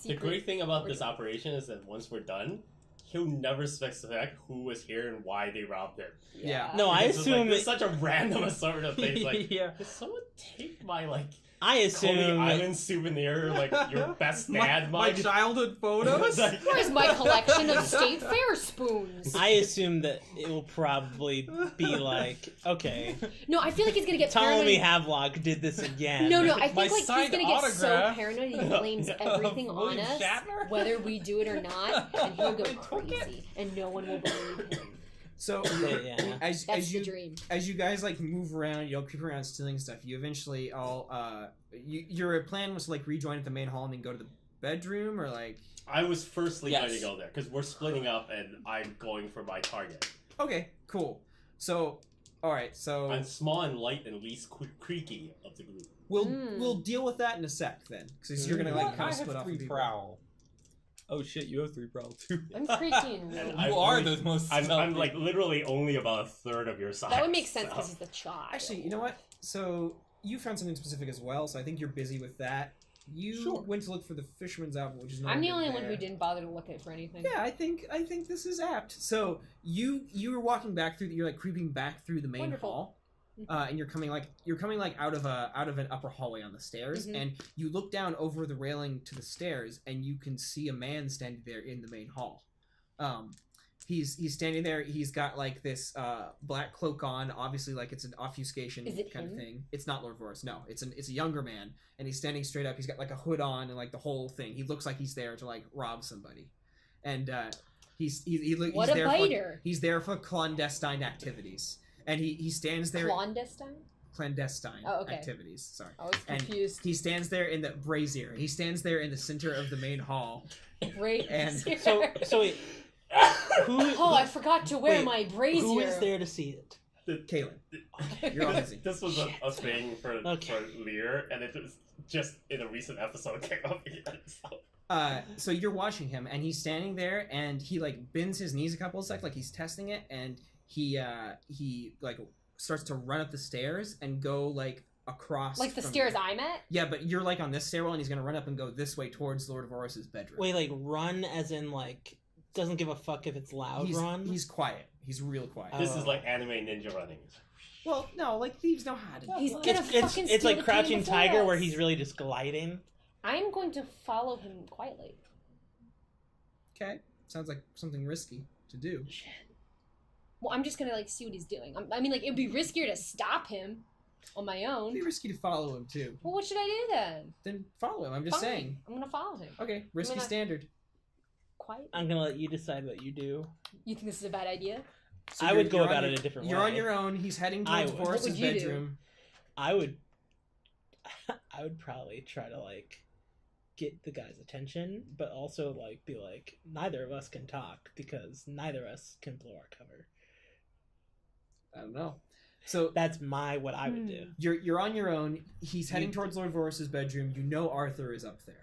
The great thing about this operation is that once we're done, he'll never specify who was here and why they robbed him. Yeah. No, I assume it's like, such a random assortment of things. Like, yeah. Did someone take my I assume Coney Island souvenir, like your best dad my childhood photos? Where's my collection of State Fair spoons? I assume that it will probably be like, okay. No, I feel like he's gonna get Ptolemy paranoid. Havelock did this again. No, I think My like he's signed gonna get so autograph paranoid he blames everything on William us, Shatner? whether we do it or not, and he'll go crazy, and no one will believe him. So, Yeah. as That's the you dream. as you guys like move around, you know, creep around stealing stuff. You eventually all your plan was to like rejoin at the main hall and then go to the bedroom, or like. I was firstly Yes. going to go there because we're splitting up and I'm going for my target. Okay, cool. So, all right. So I'm small and light and least creaky of the group. we'll deal with that in a sec then, because you're gonna like kind I of split have off. 3 and people. prowl. Oh shit, you have 3 prowl too. I'm creaky and real. I You are only- the most I'm stealthy. like literally only about a third of your size. That would make sense so. because he's the child. Actually, you know what? So you found something specific as well. So I think you're busy with that. You went to look for the fisherman's outfit, which is not. I'm the only one who didn't bother to look at for anything. Yeah, I think this is apt. So you were walking back through. You're like creeping back through the main Wonderful. hall, and you're coming out of an upper hallway on the stairs, Mhm. and you look down over the railing to the stairs, and you can see a man standing there in the main hall. He's standing there. He's got like this black cloak on, obviously like it's an obfuscation Is it kind him? of thing. It's not Lord Vorus. No, it's a younger man, and he's standing straight up. He's got like a hood on and like the whole thing. He looks like he's there to like rob somebody, and he's What a there biter. he's there for clandestine activities, and he stands there. Clandestine Oh, okay. activities. Sorry. I was And confused. he stands there in the brazier. He stands there in the center of the main hall. Great. and So wait. Oh, I forgot to wear my brazier. Who is there to see it? Caelin. You're all busy. This was a thing for Okay. Lear, and it was just in a recent episode came up again. So. So you're watching him, and he's standing there, and he like bends his knees a couple of seconds, like he's testing it, and he like starts to run up the stairs and go like across. Like the from- stairs I'm at? Yeah, but you're like on this stairwell, and he's gonna run up and go this way towards Lord Vorus's bedroom. Wait, like run as in like doesn't give a fuck if it's loud run? He's quiet. He's real quiet. This is like anime ninja running. Well, no, like thieves know how to. He's do gonna it. fucking it's steal like the Crouching before Tiger us. where he's really just gliding. I'm going to follow him quietly. Okay, sounds like something risky to do. Shit. Well, I'm just gonna like see what he's doing. I mean, like it'd be riskier to stop him on my own. It'd be risky to follow him too. Well, what should I do then? Then follow him. I'm just Fine. saying. I'm gonna follow him. Okay, risky gonna- standard. Quiet. I'm gonna let you decide what you do. You think this is a bad idea? So I would go you're about on it a different You're way. on your own. He's heading I towards would. Vorus's What would you do? bedroom. I would probably try to like get the guy's attention, but also like be like, neither of us can talk because neither of us can blow our cover. I don't know. So That's what I would do. you're on your own. He's heading towards Lord Vorus's bedroom. You know Arthur is up there.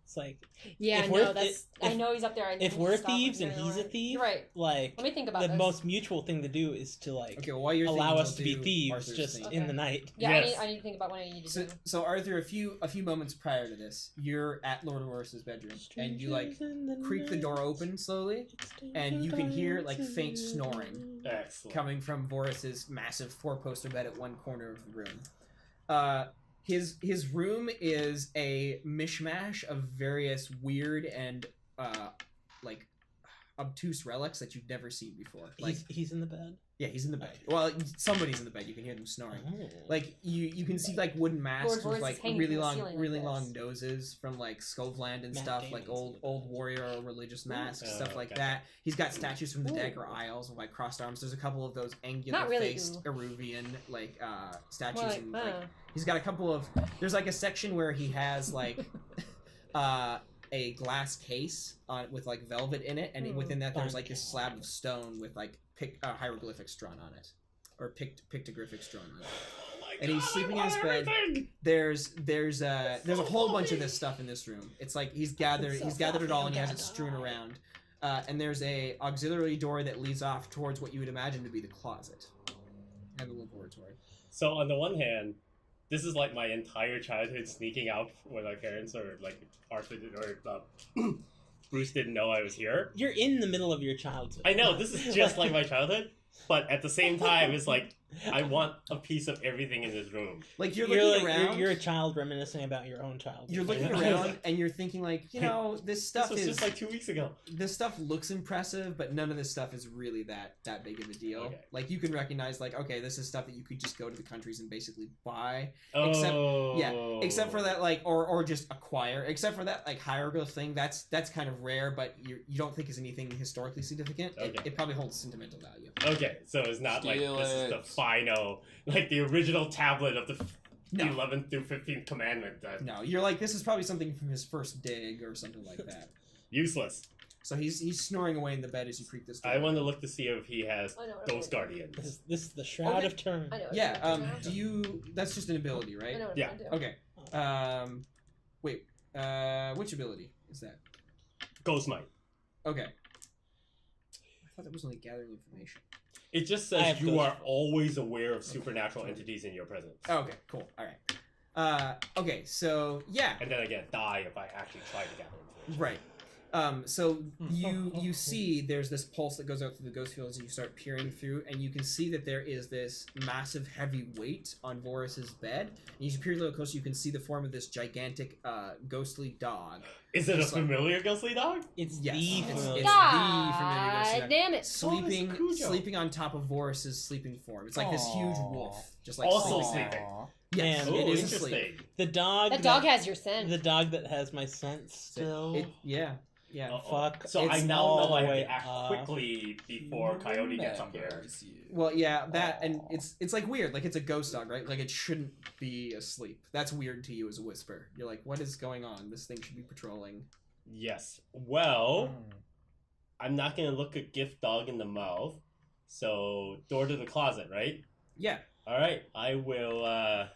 It's like Yeah, If I we're- know. That's. I know he's up there. I if need to we're stop him thieves and sooner or he's a later. thief, You're right. like Let me think about the this. most mutual thing to do is to like Okay, well, while you're allow thinking, us I'll to be do thieves Arthur's just thing. in the night. Yeah, Yes. I need to think about what I need to do. So Arthur, a few moments prior to this, you're at Lord Vorus's bedroom, and you like creak the door open slowly, and you can hear like faint snoring Excellent. coming from Vorus's massive 4-poster bed at one corner of the room. His room is a mishmash of various weird and like obtuse relics that you've never seen before. Like He's in the bed. yeah, he's in the bed. Well, somebody's in the bed. You can hear them snoring. Oh. Like you can see like wooden masks Lord with Vorus like is hanging really from the long, ceiling like really this. long noses from like Skovland and Matt stuff, Damon's like in old warrior or religious masks, stuff like gotcha. that. He's got statues from the Ooh. Dagger Isles with like crossed arms. There's a couple of those angular Not really, faced ooh. Eruvian like statues. Well, like, and, like, he's got a couple of. There's like a section where he has like a glass case with like velvet in it, and Hmm. within that there's like this slab of stone with like hieroglyphics drawn on it, or pictoglyphics drawn on it. Oh my and he's sleeping in his bed. There's a whole bunch of this stuff in this room. It's like he's gathered it all and he has it strewn around. And there's a auxiliary door that leads off towards what you would imagine to be the closet and the laboratory. So on the one hand, this is like my entire childhood sneaking out when my parents or like Arthur or Bruce didn't know I was here. You're in the middle of your childhood. I know, this is just like my childhood, but at the same time, it's like, I want a piece of everything in this room. Like, you're looking around. You're a child reminiscing about your own childhood. You're looking around, and you're thinking, like, this stuff was just like 2 weeks ago. This stuff looks impressive, but none of this stuff is really that big of a deal. Okay. Like, you can recognize, like, okay, this is stuff that you could just go to the countries and basically buy. Oh. Except for that, like, or just acquire. Except for that, like, hieroglyph thing, that's kind of rare, but you don't think is anything historically significant. Okay. It probably holds sentimental value. Okay, so it's not like this is the final, like the original tablet of the 11th through 15th commandment. No, you're like, this is probably something from his first dig or something like that. Useless. So he's snoring away in the bed as you creak this door. I want to look to see if he has those guardians. This is the Shroud of Turin. Do you... That's just an ability, right? I know what Yeah. I'm Okay. Wait. Which ability is that? Ghost Might. Okay. I thought that was only gathering information. It just says you are always aware of supernatural entities in your presence. Oh, okay, cool. All right. Okay, so yeah. And then again, die if I actually try to gather information. Right. So you see there's this pulse that goes out through the ghost fields, and you start peering through, and you can see that there is this massive heavy weight on Vorus's bed. And you peer a little closer, you can see the form of this gigantic ghostly dog. Is it a familiar ghostly dog? It's Yes, the it's familiar. the familiar ghostly dog. Damn it! Sleeping on top of Vorus's sleeping form. It's like this huge wolf, just like Also sleeping. sleeping. Yes, Man, it is interesting. asleep. The dog. That dog has your scent. The dog that has my scent still. Yeah. Fuck. So I it's now all know I the have way to act up. quickly before Coyote gets up here. Well, yeah, that and it's like weird. Like, it's a ghost dog, right? Like, it shouldn't be asleep. That's weird to you as a whisper. You're like, what is going on? This thing should be patrolling. Yes. Well, I'm not gonna look a gift dog in the mouth. So door to the closet, right? Yeah. All right. I will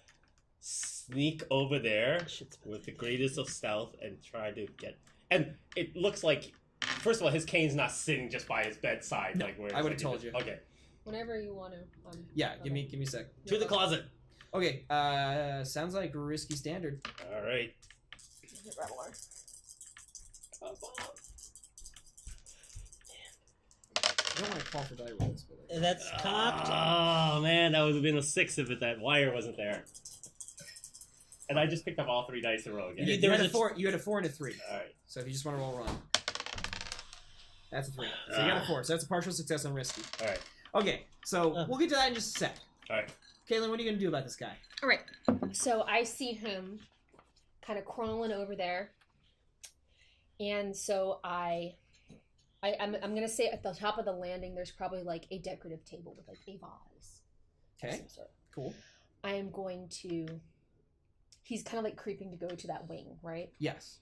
sneak over there with the greatest of stealth and try to get. And it looks like, first of all, his cane's not sitting just by his bedside. No, like where I would have told you. Okay. Whenever you want to. Yeah. Give me a sec. To the closet. Okay. Sounds like risky standard. All right. I don't want to call for die rolls, but That's cocked. Oh man, that would have been a 6 if that wire wasn't there. And I just picked up all 3 dice in a row again. you had a 4. You had a 4 and a 3. All right. So if you just want to roll 1, that's a 3. So you got a 4. So that's a partial success on risky. All right. Okay. So we'll get to that in just a sec. All right. Caelin, what are you gonna do about this guy? All right. So I see him kind of crawling over there, and so I'm gonna say at the top of the landing, there's probably like a decorative table with like a vase. Okay. Of some sort. Cool. I am going to. He's kind of like creeping to go to that wing, right? Yes.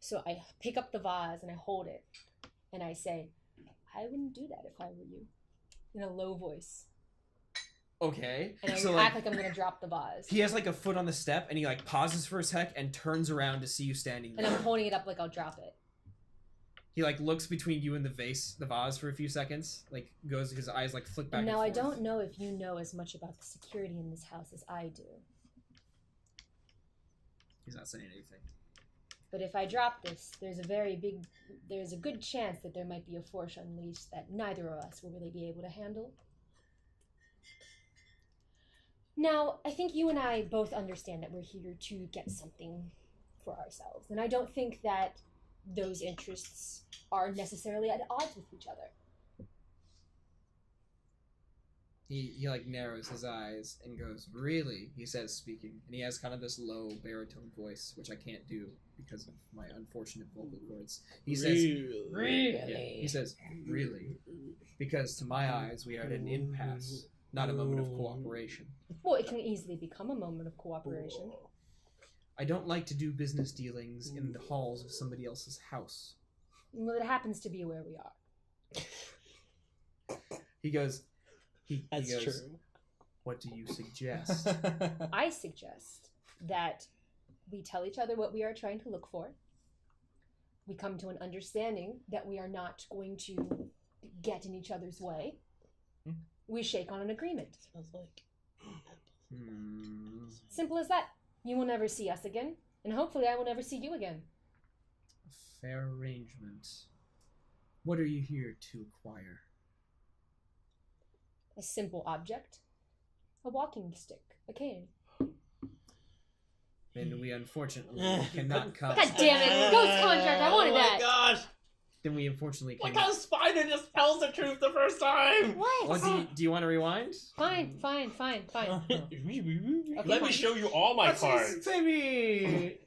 So I pick up the vase and I hold it, and I say, "I wouldn't do that if I were you," in a low voice. Okay. And I so act like I'm gonna drop the vase. he has like a foot on the step, and he like pauses for a sec and turns around to see you standing there. And I'm holding it up like I'll drop it. He like looks between you and the vase for a few seconds, like goes, his eyes like flick back. Now, and I forth. don't know if you know as much about the security in this house as I do. He's not saying anything. But if I drop this, there's a good chance that there might be a force unleashed that neither of us will really be able to handle. Now, I think you and I both understand that we're here to get something for ourselves. And I don't think that those interests are necessarily at odds with each other. He like narrows his eyes and goes, "Really?" He says, speaking, and he has kind of this low baritone voice, which I can't do because of my unfortunate vocal cords. He says, Really? Yeah, he says, "Really?" Because to my eyes, we are at an impasse, not a moment of cooperation. Well, it can easily become a moment of cooperation. I don't like to do business dealings in the halls of somebody else's house. Well, it happens to be where we are. He goes, That's he goes, true. What do you suggest? I suggest that we tell each other what we are trying to look for. We come to an understanding that we are not going to get in each other's way. We shake on an agreement. Smells like Simple as that. You will never see us again, and hopefully I will never see you again. A fair arrangement. What are you here to acquire? A simple object. A walking stick. A cane. And we unfortunately cannot come. God damn it! Ghost contract! I wanted that! Oh my gosh! Then we unfortunately Like cannot. how Spider just tells the truth the first time! What? Well, do you want to rewind? Fine. Okay, Let fine. me show you all my cards. Baby!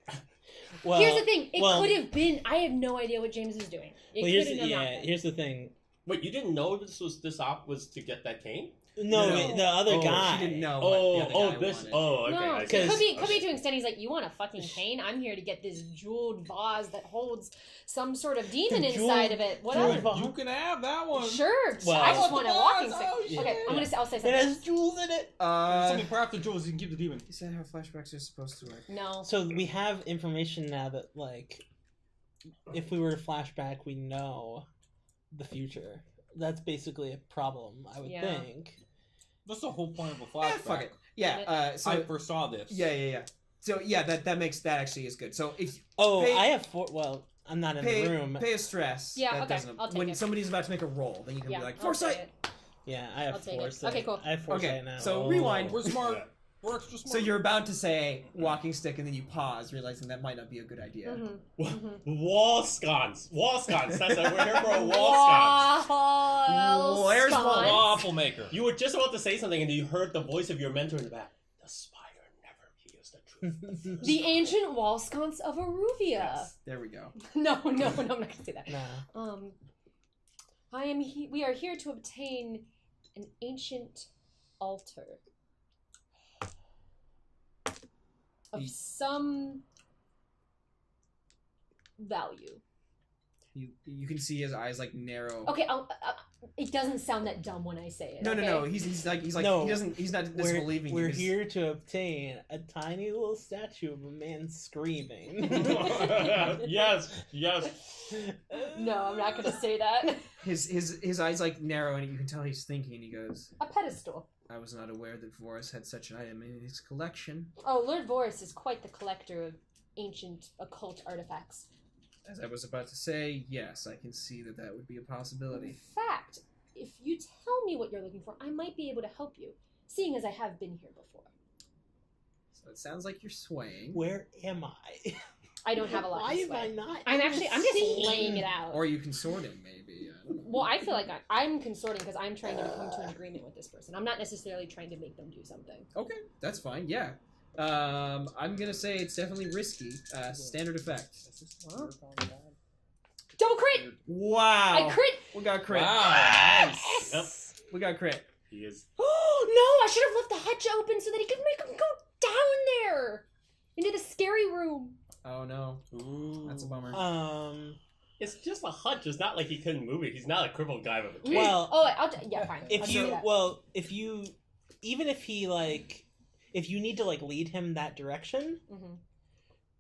well, Here's the thing. It well- could have been. I have no idea what James is doing. It Well, here's could have not been. here's the thing. Wait, you didn't know this op was to get that cane? No, No. the other Oh, guy. She didn't know what the other guy wanted. Okay. No, I it see. could be Okay. to an extent. He's like, you want a fucking cane? I'm here to get this jeweled vase that holds some sort of demon The inside jeweled- of it. Whatever. jeweled You can have that one. Sure. Well- I just want a Oh, walking the stick. vase! Oh, Okay, shit. I'll say It something. has jewels in it. Something perhaps the jewels you can keep the demon. You said how flashbacks are supposed to work. No. So we have information now that, like, if we were to flashback, we know the future. That's basically a problem, I would Yeah. think. That's the whole point of a flashback. Fuck it. Yeah. So I foresaw this. yeah. So yeah, that actually is good. So if Oh, Pay- I have four. Well, I'm not in the room. pay a stress. Yeah, that okay, doesn't- I'll take when it. somebody's about to make a roll, then you can Yeah. be like I'll say foresight. it. Yeah, I have I'll take it. foresight. Okay, cool. I have foresight Okay, now. so rewind. We're smart. Yeah. We're extra smart. So you're about to say walking stick, and then you pause, realizing that might not be a good idea. Wall sconce. Wall sconce. That's it. We're here for a wall sconce. Where's sconce. waffle maker. You were just about to say something and you heard the voice of your mentor in the back. The spider never hears the truth. The ancient wall sconce of Aruvia. Yes, there we go. No, I'm not gonna say that. Nah. We are here to obtain an ancient altar of some value. You can see his eyes like narrow. Okay, it doesn't sound that dumb when I say it. No, okay? no. He's like No. he's not disbelieving. We're you. here to obtain a tiny little statue of a man screaming. Yes. No, I'm not gonna say that. His eyes like narrow, and you can tell he's thinking. He goes, A pedestal. "I was not aware that Voris had such an item in his collection." Oh, Lord Boris is quite the collector of ancient occult artifacts. As I was about to say, yes, I can see that would be a In possibility. fact, if you tell me what you're looking for, I might be able to help you, seeing as I have been here before. So it sounds like you're swaying. Where am I? I don't have a lot Why to am I sway. not? I'm in the just scene? laying it out. Or you can sort him, maybe. I don't know. Well, I feel like I'm consorting because I'm trying to come to an agreement with this person. I'm not necessarily trying to make them do something. Okay, that's fine. Yeah. I'm gonna say it's definitely risky. Standard effect. Double crit! Wow. I crit! We got crit. Wow, nice. Yep. We got crit. He is. Oh no! I should have left the hutch open so that he could make him go down there into the scary room. Oh no. Ooh. That's a bummer. It's just a hunch. It's not like he couldn't move it. He's not a crippled guy with a cane. Well, Yeah, fine. I'll if do you that. even if he if you need to lead him that direction, Mhm.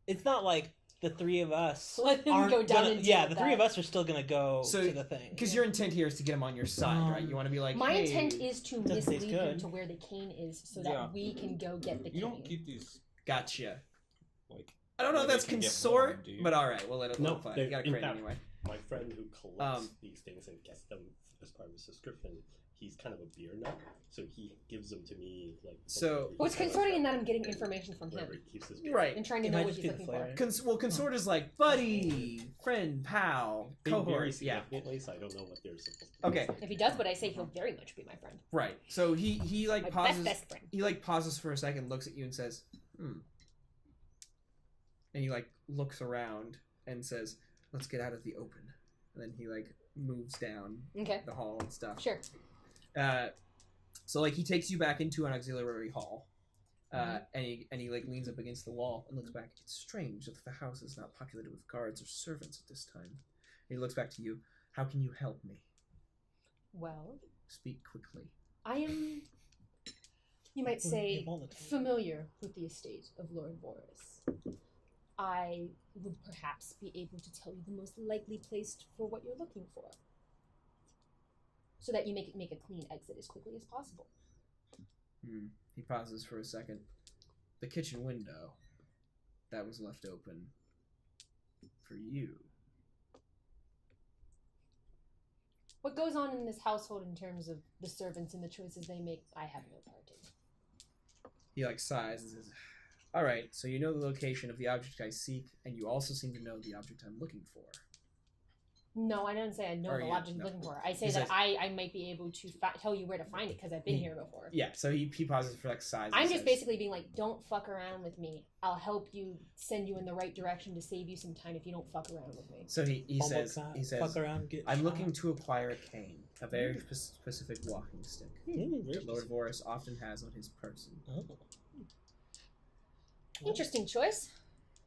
it's not like the three of us Let him aren't go down gonna, and deal yeah, with the three that. of us are still gonna go So, to the thing. Because your intent here is to get him on your side, right? You want to be like, My hey, intent is to Doesn't taste mislead him good. to where the cane is so that Yeah. we can go get the You cane. don't keep these Gotcha. like. I don't know if Where that's they can get consort, warm, do you? but all right, we'll let it No, fly. they- You got a in crit fact- anyway. My friend who collects Um, these things and gets them as part of his subscription, he's kind of a beer nut, so he gives them to me So- Well, it's consorting in that I'm getting information from wherever him he keeps his beer. Right. and trying to It know might what just he's be the looking for. flavor. Consort is like buddy, friend, pal, They vary cohort. Yeah. significantly, so I don't know what they're supposed to Okay. If he does what I say, he'll very much be my friend. Right. So he like My pauses. best friend. He like pauses for a second, looks at you, and says, "Hmm." And he like looks around and says, "Let's get out of the open." And then he like moves down Okay, the hall and stuff. sure. So like he takes you back into an auxiliary hall, Mm-hmm. and he like leans up against the wall and looks back. It's strange that the house is not populated with guards or servants at this time. And he looks back to you. How can you help me? Well, Speak quickly. I am you might say, All the time. familiar with the estate of Lord Voris. I would perhaps be able to tell you the most likely place for what you're looking for, so that you make a clean exit as quickly as possible. He pauses for a second. The kitchen window that was left open for you. What goes on in this household in terms of the servants and the choices they make, I have no part in. He sighs and says, "All right, so you know the location of the object I seek, and you also seem to know the object I'm looking for." No, I don't say I know Or the yeah, object no. you're looking for. I say He that says- I might be able to tell you where to find it because I've been here before. Yeah, so he pauses for sighs. and I'm just says, basically being like, don't fuck around with me. I'll help you, send you in the right direction to save you some time if you don't fuck around with me. So he says, fuck around, get "I'm shot. looking to acquire a cane, a very specific walking stick that Lord Voris often has on his person." Oh. Interesting choice.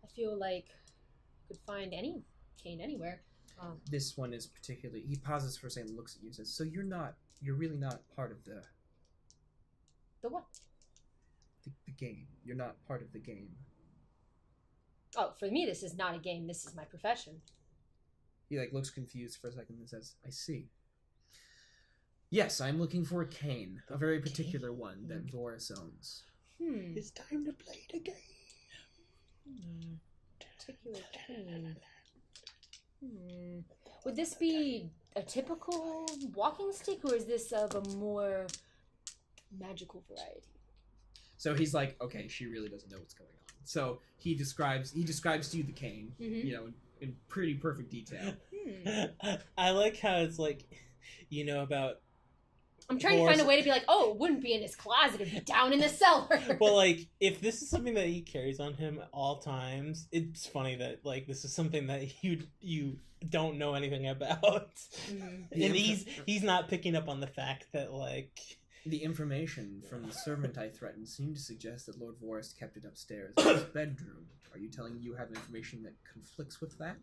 I feel like you could find any cane anywhere. This one is particularly. He pauses for a second, looks at you, and says, "So you're really not part of the The what? the game. You're not part of the game." Oh, for me, this is not a game. This is my profession. He looks confused for a second and says, "I see. Yes, I'm looking for a cane, a very particular one that Voris owns." It's time to play the game. Particular cane. Would this be a typical walking stick, or is this of a more magical variety? So he's like, "Okay, she really doesn't know what's going on." So he describes to you the cane, Mm-hmm. In pretty perfect detail. I like how it's like, about. I'm trying to find a way to be like, oh, it wouldn't be in his closet, it'd be down in the cellar. Well, if this is something that he carries on him at all times, it's funny that this is something that you don't know anything about, and he's not picking up on the fact that The information from the servant I threatened seemed to suggest that Lord Voris kept it upstairs in his bedroom. Are you telling me you have information that conflicts with that?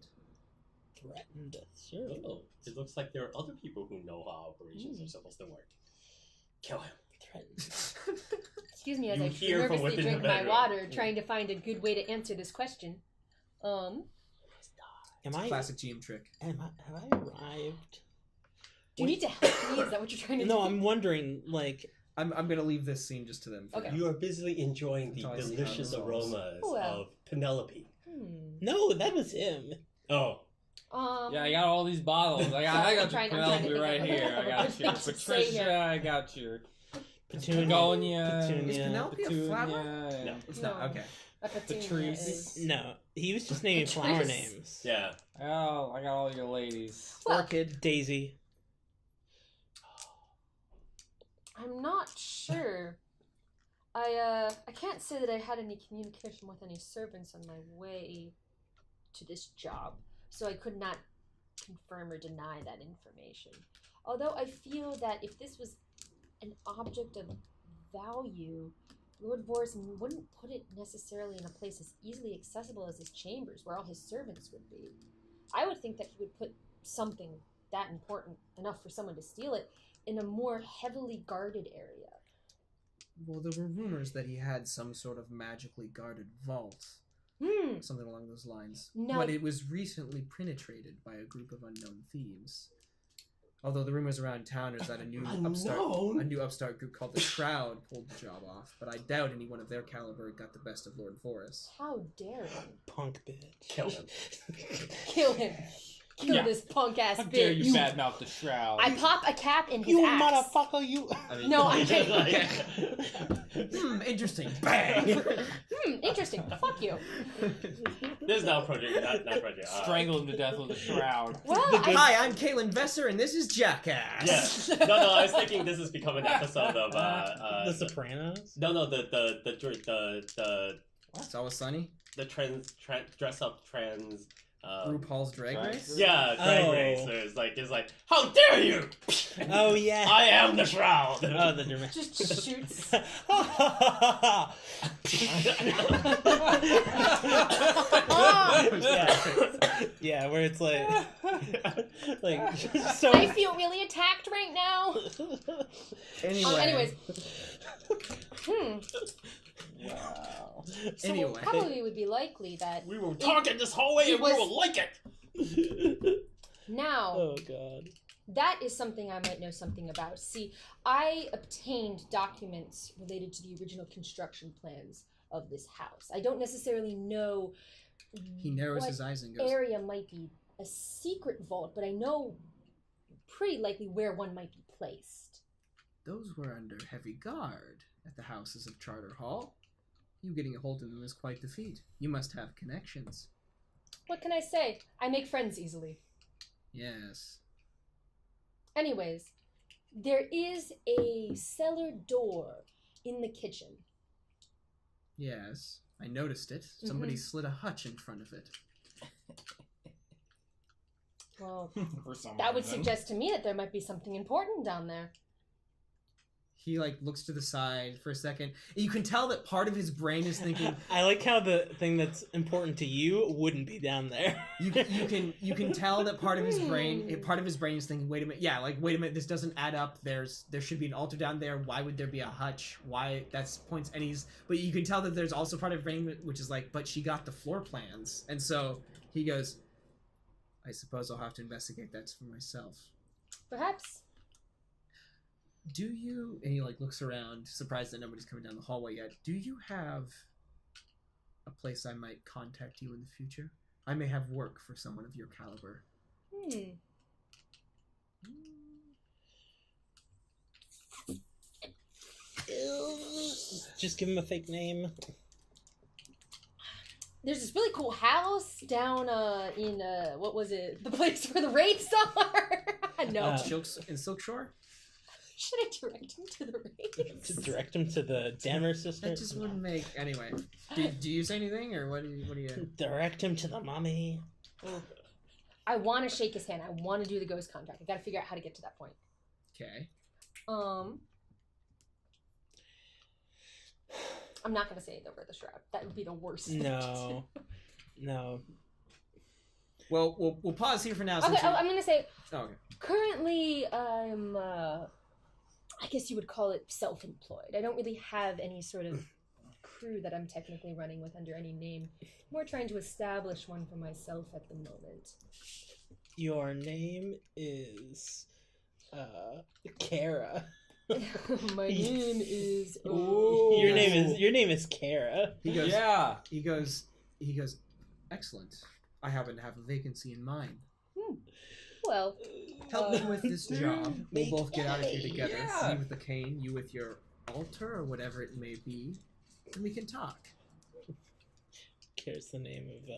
threatened sure. Oh, it looks like there are other people who know how operations are supposed to work. Kill him. Threatened. Excuse me as You I hear from nervously within drink the my bedroom. water, trying to find a good way to answer this question. Am I? Classic GM trick. Have I arrived? Do you need to help me? Is that what you're trying to do? No, I'm wondering. I'm gonna leave this scene just to them. For Okay. now. You are busily enjoying the Until I see how delicious it resolves. aromas Well. of Penelope. No, that was him. Oh, Yeah, I got all these bottles. I got I'm your trying to Penelope think right of here. I a got good your thing to say here. Patricia. I got your Petunia. Begonia. Is Penelope a flower? Petunia. No. It's not No. okay. A petunia Patrice. is... No, he was just naming flower Patrice. names. yeah. Oh, I got all your ladies. Well, Orchid. Daisy. I'm not sure. I can't say that I had any communication with any servants on my way to this job, so I could not confirm or deny that information. Although I feel that if this was an object of value, Lord Voris wouldn't put it necessarily in a place as easily accessible as his chambers, where all his servants would be. I would think that he would put something that important enough for someone to steal it in a more heavily guarded area. Well, there were rumors that he had some sort of magically guarded vault, something along those lines. No. But it was recently penetrated by a group of unknown thieves. Although the rumors around town is that a new upstart group called the Shroud pulled the job off, but I doubt anyone of their caliber got the best of Lord Voris. How dare him? Punk bitch. Kill him. Kill him. Kill Yeah. this punk ass How bitch. dare you badmouth the Shroud? I pop a cap in his You ass. motherfucker, you. I mean, No, I'm kidding. Interesting. Bang! Interesting. Fuck you. This is not project. Not project. Strangle him to death with a Shroud. Well, Hi, I'm Caelin Vesser, and this is Jackass. Yeah. No. I was thinking this has become an episode of The Sopranos. No. The It's always sunny. dress up trans. RuPaul's Drag Drag Race. Race? Yeah, drag Oh. racers. It's like, how dare you! Oh yeah. I am the Shroud. Oh, the dramatic. just shoots. Yeah, where it's like so. I feel really attacked right now. Anyway, Anyways, Wow. So Anyway. probably would be likely that We were talking this hallway and we was- will like it. now Oh god. that is something I might know something about. See, I obtained documents related to the original construction plans of this house. I don't necessarily know He narrows what his eyes and goes, area might be a secret vault, but I know pretty likely where one might be placed. those were under heavy guard at the houses of Charter Hall. You getting a hold of them is quite the feat. You must have connections. What can I say? I make friends easily. Yes. Anyways, there is a cellar door in the kitchen. Yes. I noticed it. Somebody slid a hutch in front of it. Well, For some that would reason. suggest to me that there might be something important down there. He looks to the side for a second. You can tell that part of his brain is thinking. I like how the thing that's important to you wouldn't be down there. You can tell that part of his brain is thinking, wait a minute, this doesn't add up. There should be an altar down there. Why would there be a hutch? Why that's points and but you can tell that there's also part of his brain which is like, but she got the floor plans. And so he goes, I suppose I'll have to investigate that for myself. Perhaps. Do you, and he looks around, surprised that nobody's coming down the hallway yet. Do you have a place I might contact you in the future? I may have work for someone of your caliber. Just give him a fake name. There's this really cool house down in what was it? The place where the wraiths are. No. In Silkshore? Should I direct him to the wraiths? To direct him to the Danner sister. That just wouldn't make. Anyway, do you say anything, or what do you? Direct him to the mummy. I want to shake his hand. I want to do the ghost contract. I got to figure out how to get to that point. Okay. I'm not going to say it over the shroud. That would be the worst. No. Well, we'll pause here for now. Okay, I'm going to say. Okay. Currently, I'm. I guess you would call it self-employed. I don't really have any sort of crew that I'm technically running with under any name. More trying to establish one for myself at the moment. Your name is Kara. My name is. Ooh. Your name is Kara. He goes. Yeah. He goes. Excellent. I happen to have a vacancy in mind. Well, Help me with this job. We'll both get out of here together. Yeah. Me with the cane, you with your altar, or whatever it may be, and we can talk. Kara's the name of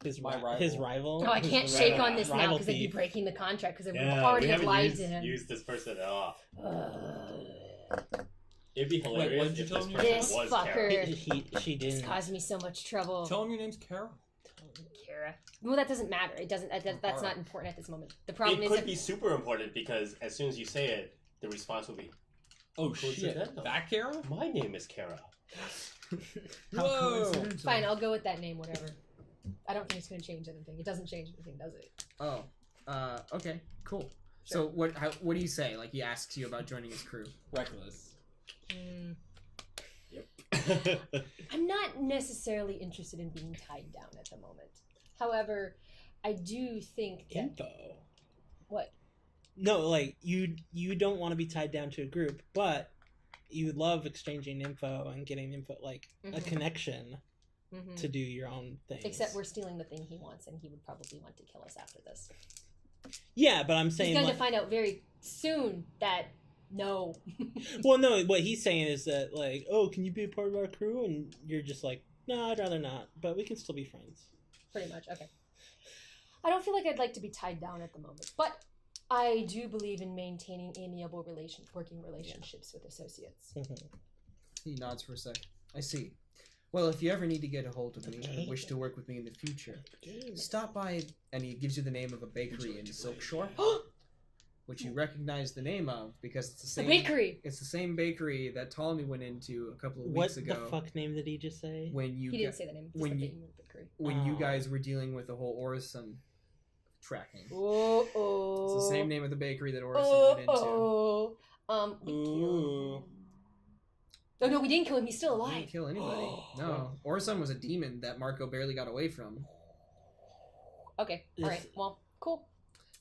his My rival. His rival. I His can't shake rival- on this now rival because I'd be thief. breaking the contract because I would Yeah, already we have haven't lied to him. used this person at all. It'd be what hilarious did you if tell this me? person This was fucker. Kara. She It's didn't. caused me so much trouble. Tell him your name's Carol. Kara. Well, that doesn't matter. It doesn't. That's not important at this moment. The problem It is could if be super important because as soon as you say it, the response will be, Oh Coincidental. That Carol? "My name is Kara." How Whoa. coincidental. fine. I'll go with that name. Whatever. I don't think it's going to change anything. It doesn't change anything, does it? Oh. Okay. Cool. So what do you say? Like he asks you about joining his crew. Reckless. I'm not necessarily interested in being tied down at the moment. However, I do think that Info. what No, like you don't want to be tied down to a group, but you love exchanging info and getting info, like a Mhm. connection Mhm. to do your own things. Except we're stealing the thing he wants, and he would probably want to kill us after this. Yeah, but I'm He's saying going like, to find out very soon that no. well, no, what he's saying is that like, oh, can you be a part of our crew? And you're just like, no, I'd rather not, but we can still be friends. Pretty much. Okay. I don't feel like I'd like to be tied down at the moment, but I do believe in maintaining amiable working relationships with associates. He nods for a sec. I see. Well, if you ever need to get a hold of me or wish to work with me in the future, stop by, and he gives you the name of a bakery in Silkshore, which you recognize the name of because it's the The same bakery. It's the same bakery that Ptolemy went into a couple of What weeks ago. the fuck name did he just say? When you He didn't say the name. Just when the you- bakery. when you Oh. guys were dealing with the whole Orison tracking. Oh. It's the same name of the bakery that Orison went into. We Ooh. killed. Oh no, we didn't kill him. He's still He alive. didn't kill anybody. No. Orson was a demon that Marco barely got away from. Okay. All right. Well, cool.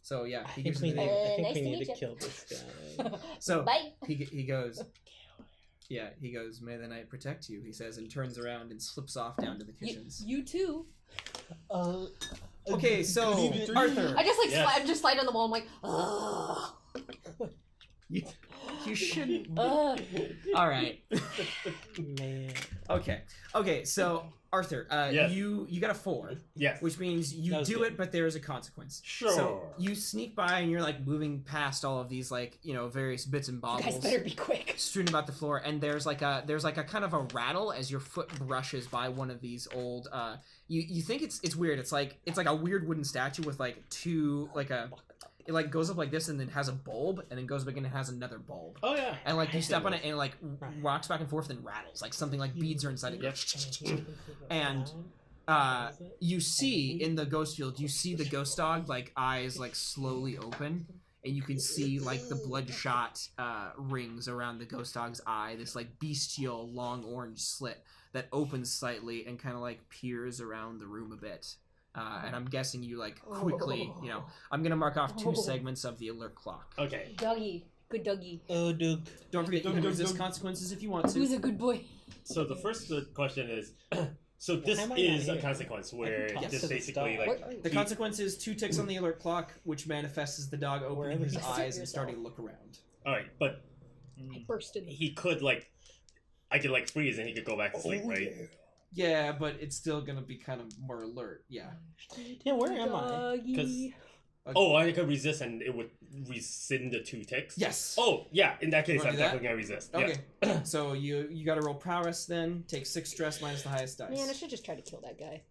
So yeah, I he think gives we you need, the name. I think Nice we to need meet to ya. kill this guy. So Bye. he goes. Yeah, he goes. May the night protect you. He says, and turns around and slips off down to the kitchens. You too. Okay, so Arthur, I just like Yes. I'm just slide on the wall. I'm like, ugh. you shouldn't. Ugh. All right. Man. Okay. So Arthur, Yes. you got a 4, Yes. which means you That was do good. it, but there is a consequence. Sure. So you sneak by and you're like moving past all of these like various bits and You bobbles. guys better be quick. Strewn about the floor, and there's like a kind of a rattle as your foot brushes by one of these old. You think it's weird. It's like a weird wooden statue with like two it like goes up like this and then has a bulb and then goes back and it has another bulb. Oh yeah. And like you I step see on it and it like rocks back and forth and rattles like something like beads are inside it. And you see in the ghost field, you see the ghost dog like eyes like slowly open. And you can see like the bloodshot rings around the ghost dog's eye, this like bestial long orange slit that opens slightly and kind of like peers around the room a bit. And I'm guessing you like quickly, I'm gonna mark off 2 segments of the alert clock. Okay. Doggy, good doggy. Oh, Doug. Don't forget you can resist consequences if you want to. Who's a good boy? So the first question is, so this Why am I not is a here? consequence where can talk just to the basically dog. like The consequence is 2 ticks on the alert clock, which manifests as the dog opening Wherever his you eyes sit and yourself. starting to look around. all right, but I burst in. he could like I could like freeze and he could go back to sleep, right? Yeah, but it's still gonna be kind of more alert. Yeah. Yeah, where am I? Doggy. Oh, I could resist and it would rescind the 2 ticks. Yes. Oh yeah, in that case Wanna I'm do that? definitely gonna resist. Okay. Yeah. So you got to roll prowess then. Take 6 stress minus the highest dice. Man, I should just try to kill that guy.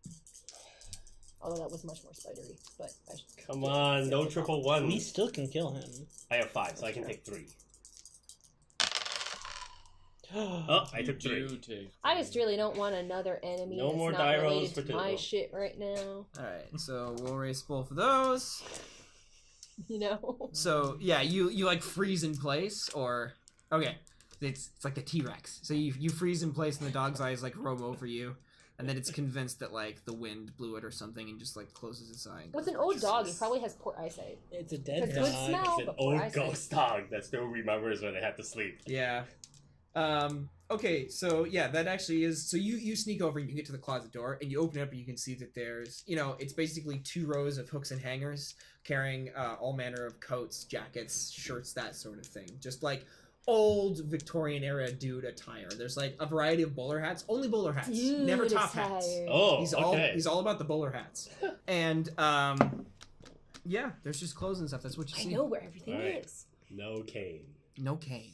Although that was much more spidery, but I should. Come on, no triple We ones. still can kill him. I have 5, so I can take 3. Oh, I took 3. Do take I just really don't want another enemy. No that's more not die related rolls for to my Tilbo. shit right now. All right. So we'll erase both of those. You know. So yeah, you like freeze in place, or okay, it's like the T-Rex. So you freeze in place, and the dog's eyes like roam over you, and then it's convinced that like the wind blew it or something, and just like closes its eye. and With goes an old dog, he Jesus. probably has poor eyesight. It's a dead It's good dog. smell. It's an but poor old eyesight. ghost dog that still remembers when they had to sleep. Yeah. Okay, so yeah, that actually is. So you sneak over and you get to the closet door and you open it up and you can see that there's, it's basically 2 rows of hooks and hangers carrying all manner of coats, jackets, shirts, that sort of thing. Just like old Victorian era dude attire. There's like a variety of bowler hats, only bowler hats, never Dude top hats. attire. Oh, He's okay. all about the bowler hats. And yeah, there's just clothes and stuff. That's what you I see. know where everything Alright. is. No cane. No cane.